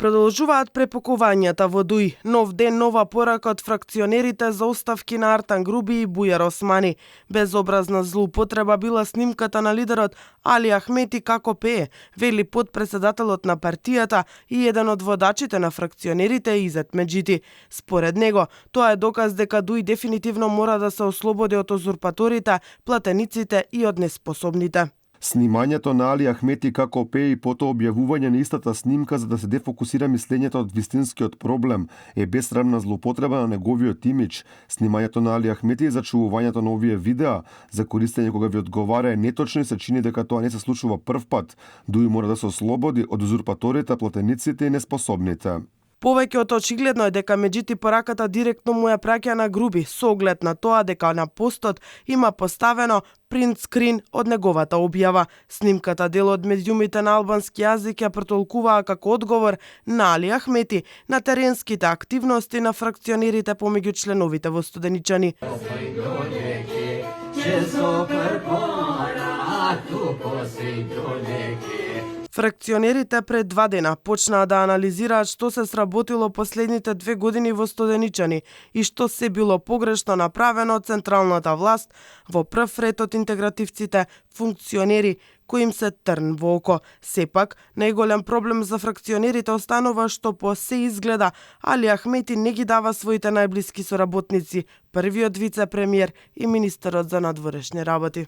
Продолжуваат препукувањата во Дуј. Нов ден, нова порака од фракционерите за оставки на Артан Груби и Бујар Османи. Безобразна злоупотреба била снимката на лидерот Али Ахмети како пее, вели потпредседателот на партијата и еден од водачите на фракционерите Изет Меджити. Според него, тоа е доказ дека Дуј дефинитивно мора да се ослободи од узурпаторите, платениците и од неспособните. Снимањето на Али Ахмети како пее и потоа објавување на истата снимка за да се дефокусира мислењето од вистинскиот проблем е бесрамна злоупотреба на неговиот имидж. Снимањето на Али Ахмети и зачувувањето на овие видеа за користење кога ви одговара е неточно и се чини дека тоа не се случува првпат. Дуј мора да се ослободи од узурпаторите, платениците и неспособните. Повеќе од очигледно е дека Меджити пораката директно му ја праќа на Груби, со оглед на тоа дека на постот има поставено принт скрин од неговата објава. Снимката дел од медиумите на албански јазик ја претолкуваа како одговор на Али Ахмети на теренските активности на фракционерите помеѓу членовите во Студеничани. Фракционерите пред 2 дена почнаа да анализираат што се сработило последните 2 години во Студеничани и што се било погрешно направено од централната власт во прв ред од интегративците, функционери кои им се трн во око. Сепак, најголем проблем за фракционерите останува што по се изгледа Али Ахмети не ги дава своите најблиски соработници, првиот вице-премиер и министерот за надворешни работи.